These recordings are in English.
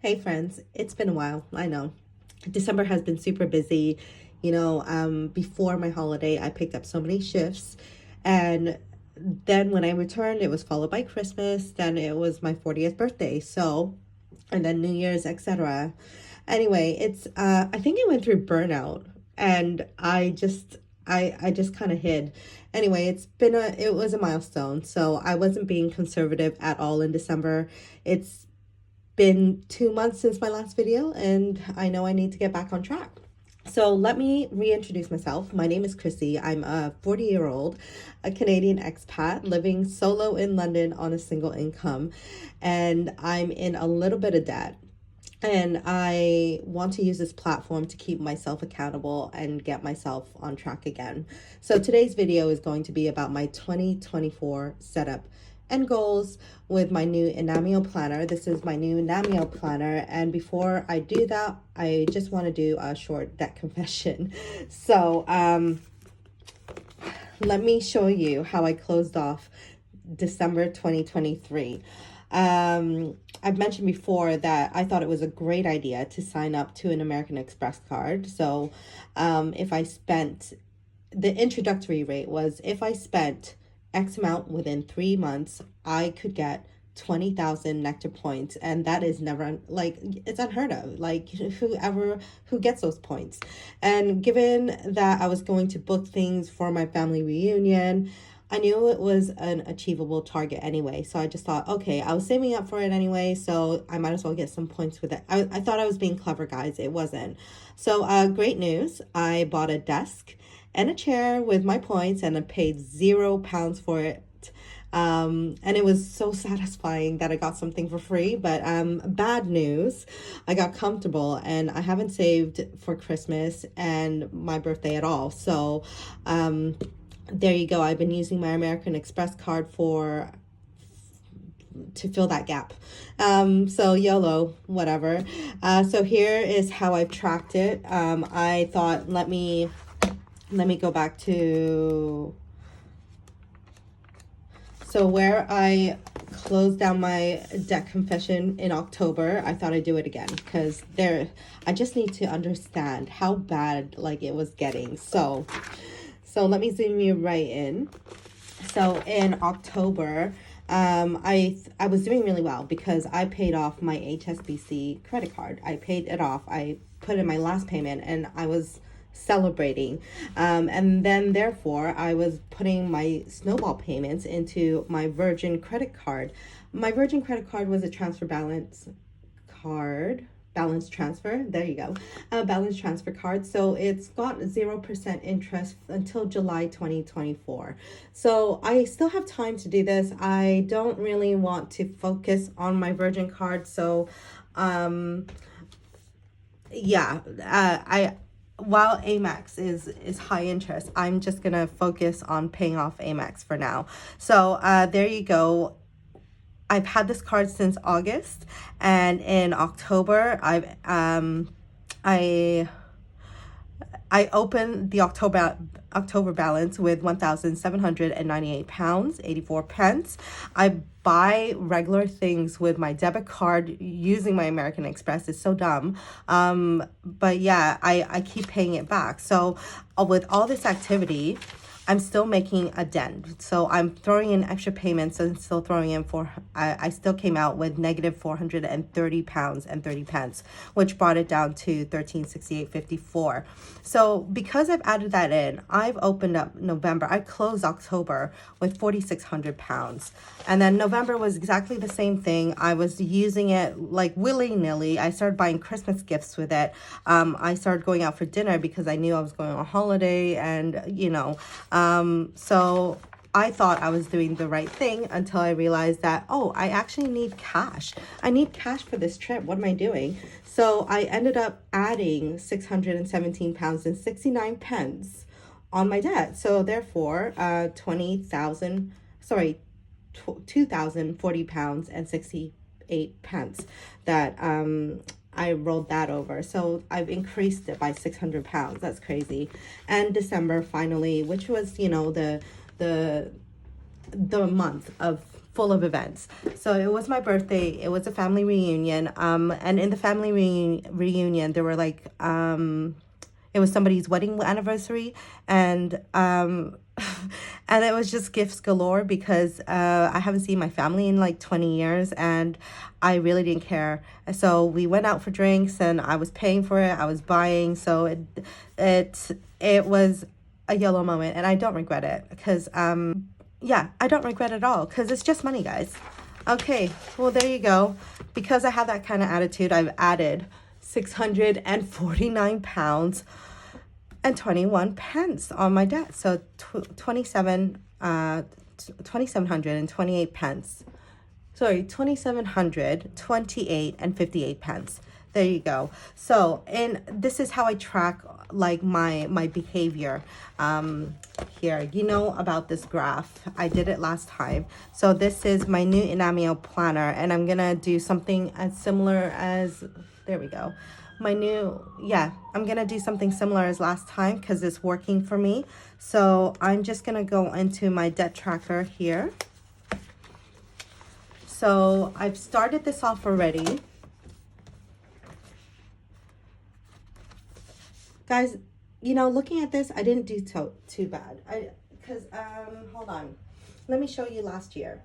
Hey friends, it's been a while. I know. December has been super busy. Before my holiday, I picked up so many shifts. And then when I returned, it was followed by Christmas. Then it was my 40th birthday. And then New Year's, etc. Anyway, I think I went through burnout and I just kind of hid. Anyway, it was a milestone. So I wasn't being conservative at all in December. It's been 2 months since my last video, and I know I need to get back on track. So let me reintroduce myself. My name is Chrissy. I'm a 40-year-old, a Canadian expat living solo in London on a single income, and I'm in a little bit of debt. And I want to use this platform to keep myself accountable and get myself on track again. So today's video is going to be about my 2024 setup and goals with my new Enamio planner. This is my new Enamio planner. And before I do that, I just want to do a short debt confession. So let me show you how I closed off December 2023. I've mentioned before that I thought it was a great idea to sign up to an American Express card. So if I spent, the introductory rate was if I spent X amount within 3 months, I could get 20,000 Nectar points. And that is never, like, it's unheard of. Like, who gets those points? And given that I was going to book things for my family reunion, I knew it was an achievable target anyway. So I just thought, okay, I was saving up for it anyway, so I might as well get some points with it. I thought I was being clever, guys. It wasn't. So great news. I bought a desk and a chair with my points, and I paid £0 for it. And it was so satisfying that I got something for free. But bad news, I got comfortable and I haven't saved for Christmas and my birthday at all. So there you go. I've been using my American Express card to fill that gap. So YOLO, whatever. So here is how I've tracked it. I thought, let me go back to, so where I closed down my debt confession in October, I thought I'd do it again because I just need to understand how bad like it was getting. So let me zoom you right in. So in October, I was doing really well because I paid off my HSBC credit card. I paid it off. I put in my last payment and I was celebrating. And then therefore I was putting my snowball payments into my Virgin credit card. My Virgin credit card was a transfer balance card. Balance transfer, there you go, balance transfer card. So it's got 0% interest until July 2024. So I still have time to do this. I don't really want to focus on my Virgin card. So while Amex is high interest, I'm just gonna focus on paying off Amex for now. So there you go. I've had this card since August, and in October, I opened the October balance with £1,798, 84 pence. I buy regular things with my debit card using my American Express. It's so dumb. But yeah, I keep paying it back. So with all this activity, I'm still making a dent. So I'm throwing in extra payments and still throwing in I still came out with negative £430 and 30 pence, which brought it down to 1368.54. So because I've added that in, I've opened up November. I closed October with £4,600. And then November was exactly the same thing. I was using it like willy-nilly. I started buying Christmas gifts with it. I started going out for dinner because I knew I was going on holiday, and so I thought I was doing the right thing until I realized that, oh, I actually need cash. I need cash for this trip. What am I doing? So I ended up adding £617 and 69 pence on my debt. So therefore, £2,040 and 68 pence that I rolled that over. So I've increased it by £600. That's crazy. And December finally, which was, the month of full of events. So it was my birthday. It was a family reunion. And in the family reunion, there were like, it was somebody's wedding anniversary, and and it was just gifts galore because I haven't seen my family in like 20 years, and I really didn't care. So we went out for drinks, and I was paying for it. I was buying, so it was a yellow moment, and I don't regret it because yeah, I don't regret it at all because it's just money, guys. Okay, well, there you go. Because I have that kind of attitude, I've added 649 pounds and 21 pence on my debt. So 2,728 pence. Sorry, 2,728 and 58 pence. There you go. So, and this is how I track like my behavior. Here, you know about this graph. I did it last time. So this is my new Inamio planner, and I'm gonna do something as similar as, there we go. I'm gonna do something similar as last time because it's working for me. So I'm just gonna go into my debt tracker here. So I've started this off already. Guys, you know, looking at this, I didn't do too bad. Hold on. Let me show you last year.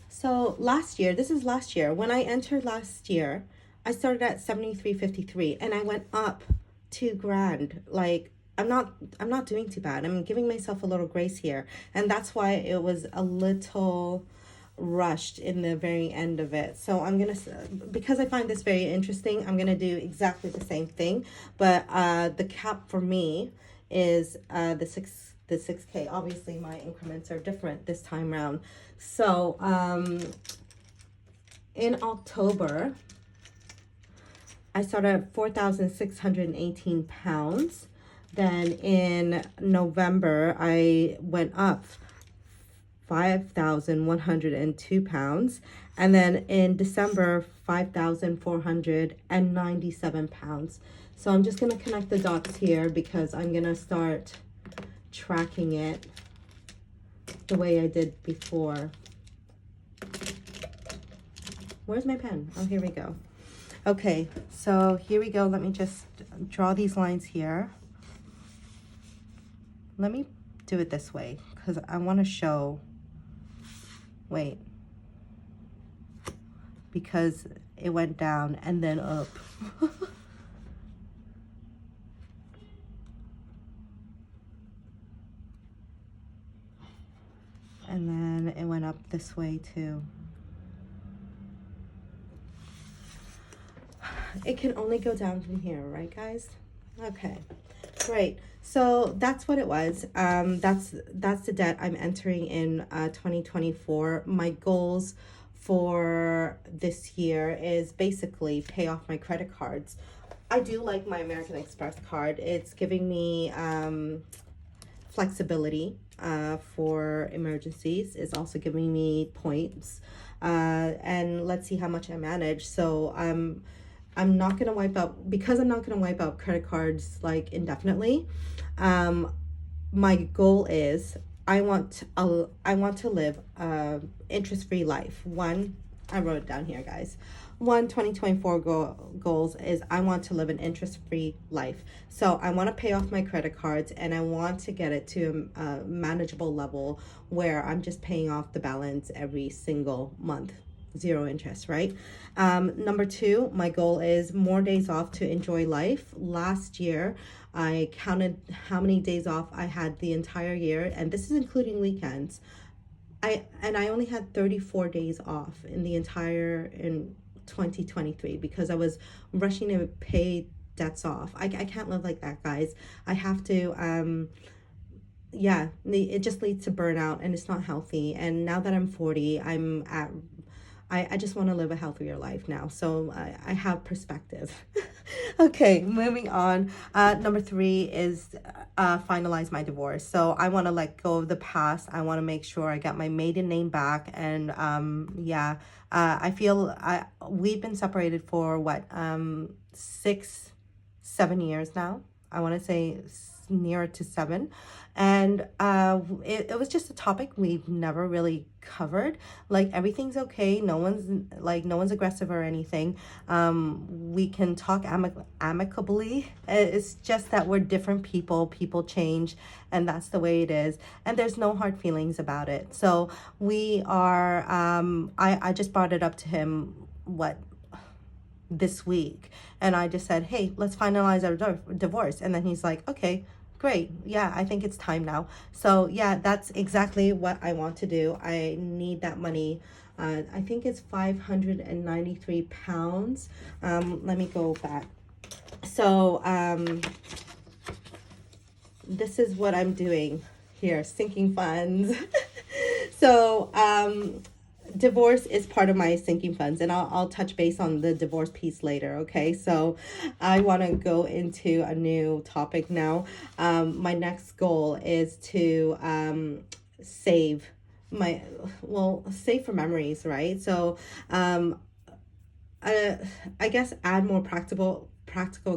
So last year, this is last year. When I entered last year, I started at 73.53 and I went up 2 grand. Like, I'm not doing too bad. I'm giving myself a little grace here. And that's why it was a little rushed in the very end of it. So I'm gonna, because I find this very interesting, I'm gonna do exactly the same thing, but the cap for me is the 6K. Obviously my increments are different this time around. So in October I started at 4,618 pounds. Then in November I went up 5,102 pounds, and then in December 5,497 pounds. So I'm just going to connect the dots here because I'm going to start tracking it the way I did before. Where's my pen? Oh, here we go. Okay, so here we go. Let me just draw these lines here. Let me do it this way because I want to show. Wait, because it went down and then up. And then it went up this way too. It can only go down from here, right, guys? Okay, great. So that's what it was. That's the debt I'm entering in 2024. My goals for this year is basically pay off my credit cards. I do like my American Express card. It's giving me flexibility for emergencies. It's also giving me points. And let's see how much I manage. So I'm not gonna wipe out, because I'm not gonna wipe out credit cards like indefinitely. My goal is I want to live a interest-free life. I wrote it down here, guys. 2024 goals is I want to live an interest-free life. So I want to pay off my credit cards, and I want to get it to a manageable level where I'm just paying off the balance every single month. 0 interest, right? Number 2, my goal is more days off to enjoy life. Last year, I counted how many days off I had the entire year, and this is including weekends. I only had 34 days off in 2023 because I was rushing to pay debts off. I can't live like that, guys. I have to, yeah, it just leads to burnout, and it's not healthy. And now that I'm 40, I just want to live a healthier life now. So I have perspective. Okay, moving on. Number 3 is finalize my divorce. So I want to let go of the past. I want to make sure I got my maiden name back. And yeah, I feel we've been separated for what, 6-7 years now. I want to say nearer to 7. And it was just a topic we've never really covered. Like, everything's okay. No one's aggressive or anything. We can talk amicably. It's just that we're different people. People change, and that's the way it is. And there's no hard feelings about it. So we are. I just brought it up to him. This week, and I just said, hey, let's finalize our divorce. And then he's like, okay, great, yeah, I think it's time now. So yeah, that's exactly what I want to do. I need that money. I think it's 593 pounds. Let me go back. So this is what I'm doing here, sinking funds. So divorce is part of my sinking funds, and I'll touch base on the divorce piece later. Okay, so I want to go into a new topic now. My next goal is to save save for memories, right? So I guess add more practical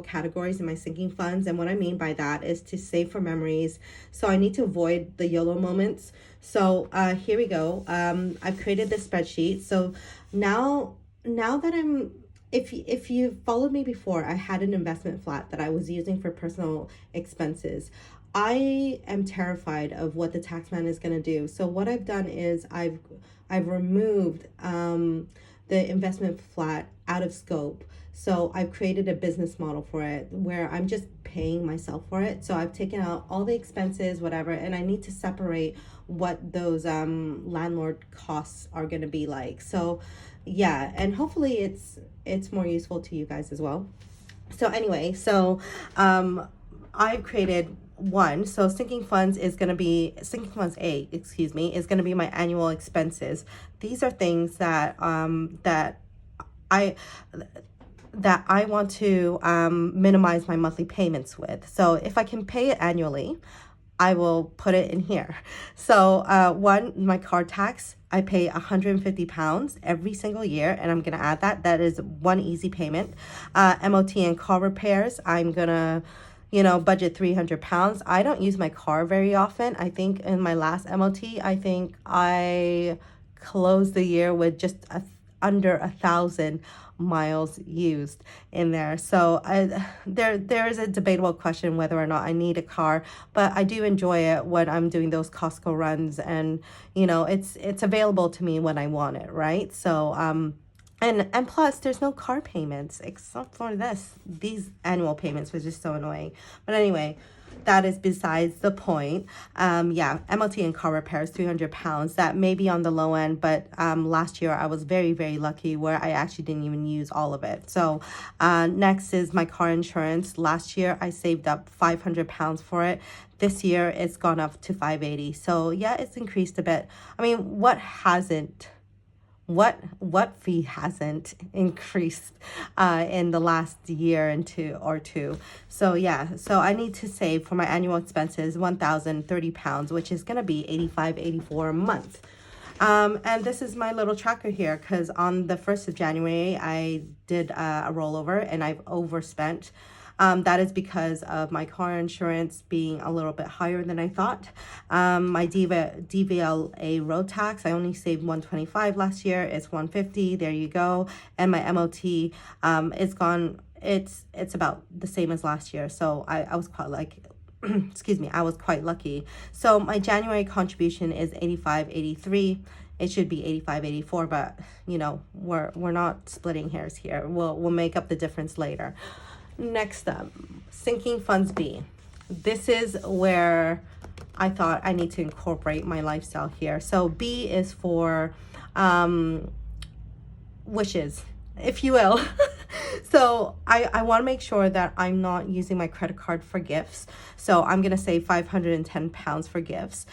categories in my sinking funds. And what I mean by that is to save for memories. So I need to avoid the YOLO moments. So here we go. I've created this spreadsheet. So now that if you followed me before, I had an investment flat that I was using for personal expenses. I am terrified of what the tax man is going to do. So what I've done is I've removed the investment flat out of scope. So I've created a business model for it where I'm just paying myself for it. So I've taken out all the expenses, whatever, and I need to separate what those landlord costs are going to be like. So yeah, and hopefully it's more useful to you guys as well. So anyway, so I've created one. So sinking funds A, is going to be my annual expenses. These are things that I want to minimize my monthly payments with. So if I can pay it annually, I will put it in here. So my car tax, I pay 150 pounds every single year, and I'm going to add that. That is one easy payment. MOT and car repairs, I'm going to budget 300 pounds. I don't use my car very often. I think in my last MOT, I think I closed the year with just under 1,000 miles used in there. So there is a debatable question whether or not I need a car, but I do enjoy it when I'm doing those Costco runs, and it's available to me when I want it, right? So and plus there's no car payments except for these annual payments, which is so annoying. But anyway, that is besides the point. MOT and car repairs, 300 pounds. That may be on the low end, but last year I was very, very lucky where I actually didn't even use all of it. So next is my car insurance. Last year I saved up 500 pounds for it. This year it's gone up to 580. So yeah, it's increased a bit. I mean, what fee hasn't increased in the last year and two? So yeah, so I need to save for my annual expenses 1,030 pounds, which is going to be 84 a month. And this is my little tracker here, because on the 1st of January I did a rollover and I've overspent. That is because of my car insurance being a little bit higher than I thought. My DVLA road tax, I only saved 125 last year. It's 150. There you go. And my MOT, it's gone. It's about the same as last year. So I was quite I was quite lucky. So my January contribution is 85.83. It should be 85.84, but we're not splitting hairs here. We'll make up the difference later. Next up, sinking funds B. This is where I thought I need to incorporate my lifestyle here. So B is for wishes, if you will. So I want to make sure that I'm not using my credit card for gifts. So I'm going to save 510 pounds for gifts.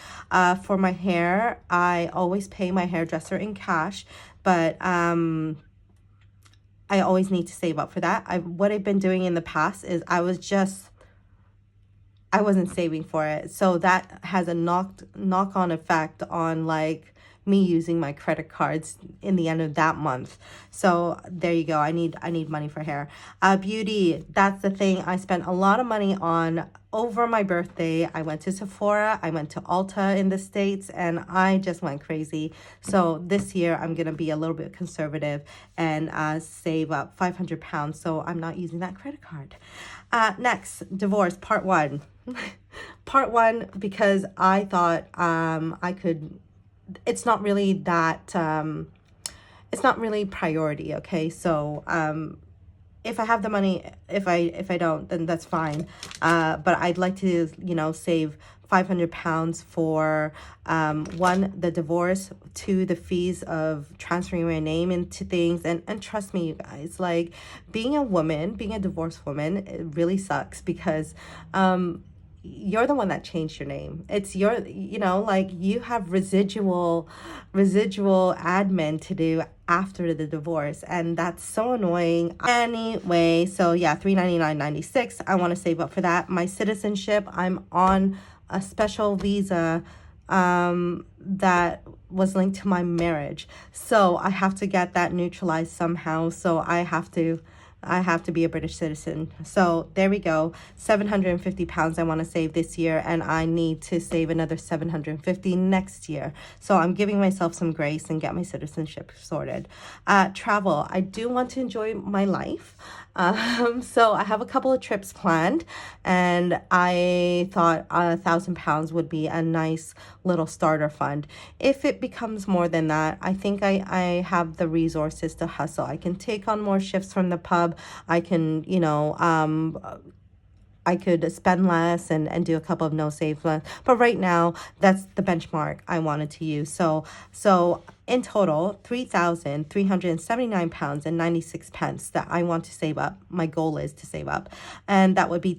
For my hair, I always pay my hairdresser in cash, but I always need to save up for that. What I've been doing in the past is I wasn't saving for it. So that has a knock-on effect on me using my credit cards in the end of that month. So there you go. I need money for hair. Beauty, that's the thing. I spent a lot of money on over my birthday. I went to Sephora, I went to Ulta in the States, and I just went crazy. So this year I'm gonna be a little bit conservative and save up 500 pounds, so I'm not using that credit card. Next, divorce, part one. Part one, because I thought I could, it's not really that, it's not really priority, okay? So if I have the money, if I don't, then that's fine. But I'd like to, you know, save 500 pounds for one, the divorce, two, the fees of transferring my name into things. And trust me, you guys, like being a woman, being a divorced woman, it really sucks because you're the one that changed your name. It's your, you know, like you have residual admin to do after the divorce, and that's so annoying. Anyway, so yeah, $399.96. I want to save up for that. My citizenship, I'm on a special visa that was linked to my marriage, so I have to get that neutralized somehow. So I have to be a British citizen. So there we go. 750 pounds I want to save this year, and I need to save another 750 next year. So I'm giving myself some grace and get my citizenship sorted. Travel. I do want to enjoy my life. So I have a couple of trips planned, and I thought £1,000 would be a nice little starter fund. If it becomes more than that, I think I have the resources to hustle. I can take on more shifts from the pub. I can, you know, I could spend less and do a couple of no save plans. But right now, that's the benchmark I wanted to use. So in total, £3,379 and 96 pence that I want to save up. My goal is to save up. And that would be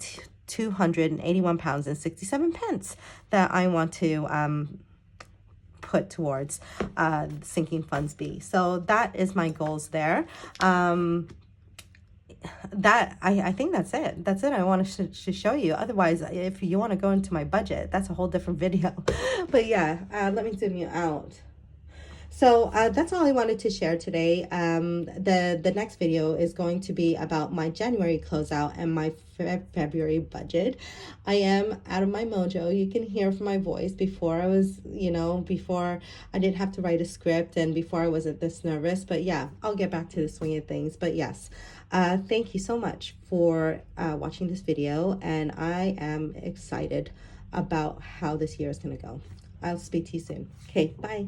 £281 and 67 pence that I want to put towards sinking funds B. So that is my goals there. That I think that's it. I wanted to show you. Otherwise, if you want to go into my budget, that's a whole different video. But yeah, let me zoom you out. So that's all I wanted to share today. The next video is going to be about my January closeout and my February budget. I am out of my mojo. You can hear from my voice. Before I was, you know, before I didn't have to write a script and before I wasn't this nervous. But yeah, I'll get back to the swing of things. But yes, thank you so much for watching this video, and I am excited about how this year is going to go. I'll speak to you soon. Okay, bye.